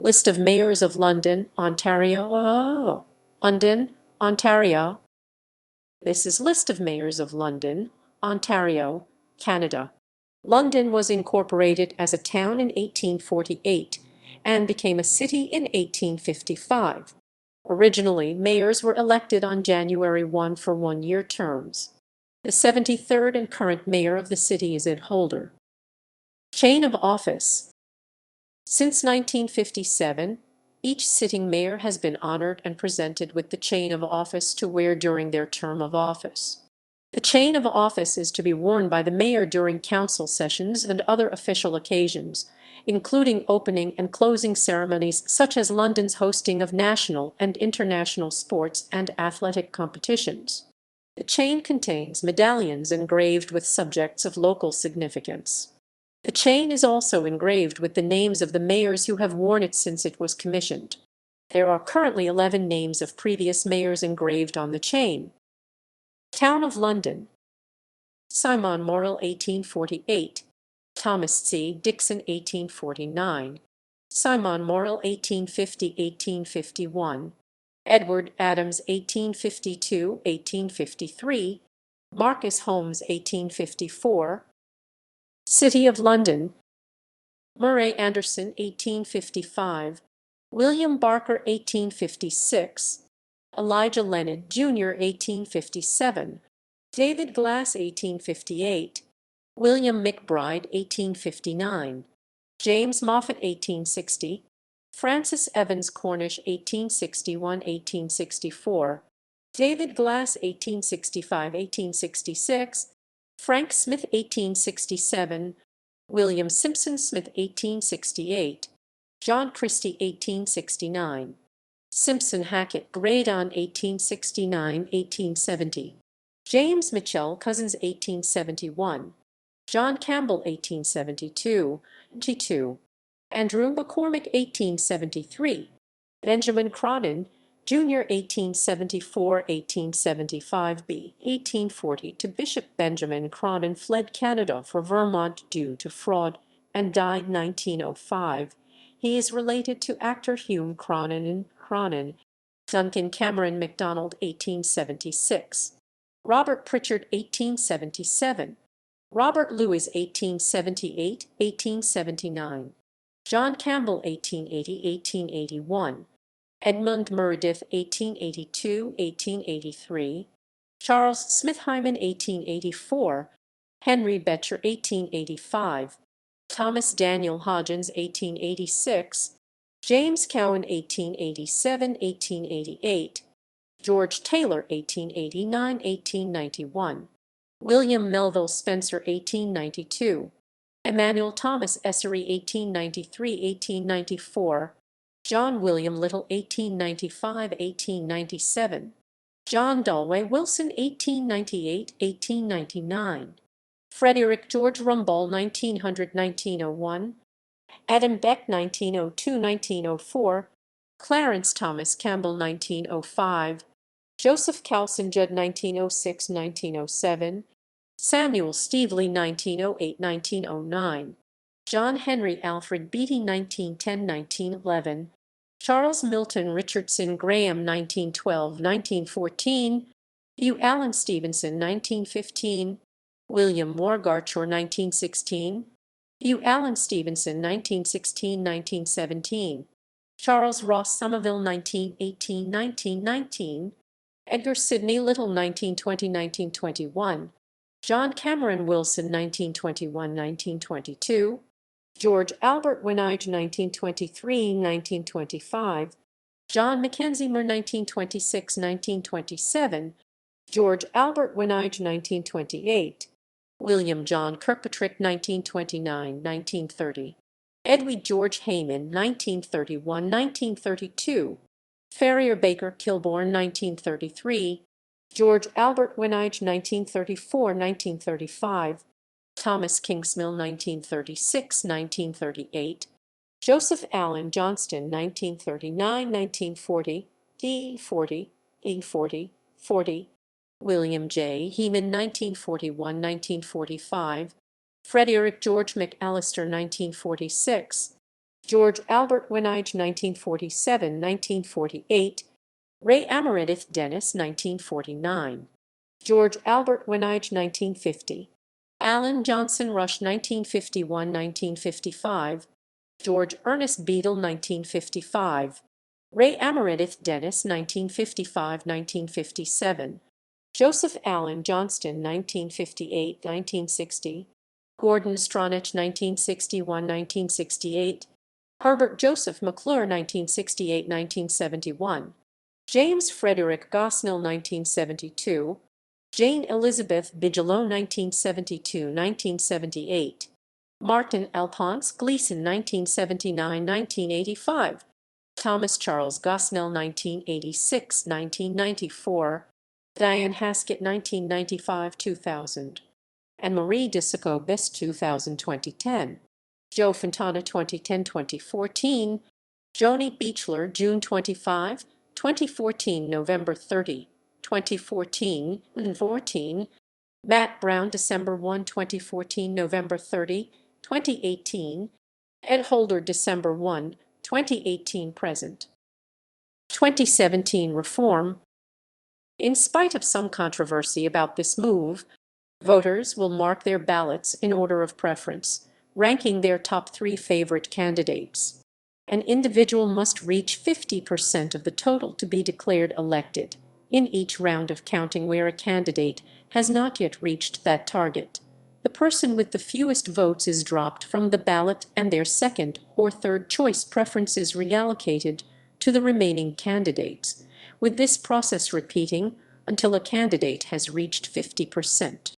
List of mayors of London, Ontario. Oh, London, Ontario. This is list of mayors of London, Ontario, Canada. London was incorporated as a town in 1848 and became a city in 1855. Originally, mayors were elected on January 1 for one-year terms. The 73rd and current mayor of the city is Ed Holder. Chain of office. Since 1957, each sitting mayor has been honored and presented with the chain of office to wear during their term of office. The chain of office is to be worn by the mayor during council sessions and other official occasions, including opening and closing ceremonies such as London's hosting of national and international sports and athletic competitions. The chain contains medallions engraved with subjects of local significance. The chain is also engraved with the names of the mayors who have worn it since it was commissioned. There are currently 11 names of previous mayors engraved on the chain. Town of London. Simon Morrill, 1848. Thomas C. Dixon, 1849. Simon Morrill, 1850-1851. Edward Adams, 1852-1853. Marcus Holmes, 1854. City of London. Murray Anderson, 1855. William Barker, 1856. Elijah Leonard, Jr., 1857. David Glass, 1858. William McBride, 1859. James Moffat, 1860. Francis Evans Cornish, 1861-1864. David Glass, 1865-1866. Frank Smith, 1867. William Simpson Smith, 1868. John Christie, 1869. Simpson Hackett Graydon, 1869-1870. James Mitchell Cousins, 1871. John Campbell, 1872. G2. Andrew McCormick, 1873. Benjamin Cronin, Jr., 1874-1875 b. 1840 to Bishop Benjamin Cronin fled Canada for Vermont due to fraud and died 1905. He is related to actor Hume Cronin. Duncan Cameron MacDonald, 1876. Robert Pritchard, 1877. Robert Lewis, 1878-1879. John Campbell, 1880-1881. Edmund Meredith, 1882-1883. Charles Smith Hyman, 1884. Henry Betcher, 1885. Thomas Daniel Hodgins, 1886. James Cowan, 1887-1888. George Taylor, 1889-1891. William Melville Spencer, 1892. Emmanuel Thomas Essery, 1893-1894. John William Little, 1895-1897. John Dalway Wilson, 1898-1899. Frederick George Rumball, 1900-1901. Adam Beck, 1902-1904. Clarence Thomas Campbell, 1905. Joseph Calson Judd, 1906-1907. Samuel Stevely, 1908-1909. John Henry Alfred Beatty, 1910-1911. Charles Milton Richardson Graham, 1912-1914. Hugh Allen Stevenson, 1915. William Morgarchor, 1916. Hugh Allen Stevenson, 1916-1917. Charles Ross Somerville, 1918-1919. Edgar Sidney Little, 1920-1921. John Cameron Wilson, 1921-1922. George Albert Winage, 1923-1925. John Mackenzie Moore, 1926-1927. George Albert Winage, 1928. William John Kirkpatrick, 1929-1930. Edward George Heyman, 1931-1932. Ferrier Baker Kilbourne, 1933. George Albert Winage, 1934-1935. Thomas Kingsmill, 1936-1938. Joseph Allen Johnston, 1939-1940. D40, E40, 40. William J. Heeman, 1941-1945. Frederick George McAllister, 1946. George Albert Wenige, 1947–1948. Ray Ameredith Dennis, 1949. George Albert Wenige, 1950. Alan Johnson Rush, 1951–1955. George Ernest Beadle, 1955. Ray Ameredith Dennis, 1955–1957. Joseph Allen Johnston, 1958–1960. Gordon Stronach, 1961–1968. Herbert Joseph McClure, 1968–1971. James Frederick Gosnell, 1972. Jane Elizabeth Bigelow, 1972–1978. Martin Alphonse Gleason, 1979–1985. Thomas Charles Gosnell, 1986–1994. Diane Haskett, 1995–2000. and Marie Desico Best 2000–2010. Joe Fontana, 2010–2014. Joni Beechler, June 25, 2014, November 30, 2014 and 14. Matt Brown, December 1, 2014, November 30, 2018. Ed Holder, December 1, 2018 present. 2017 reform. In spite of some controversy about this move, voters will mark their ballots in order of preference, ranking their top 3 favorite candidates. An individual must reach 50% of the total to be declared elected in each round of counting where a candidate has not yet reached that target. The person with the fewest votes is dropped from the ballot and their second or third choice preference is reallocated to the remaining candidates, with this process repeating until a candidate has reached 50%.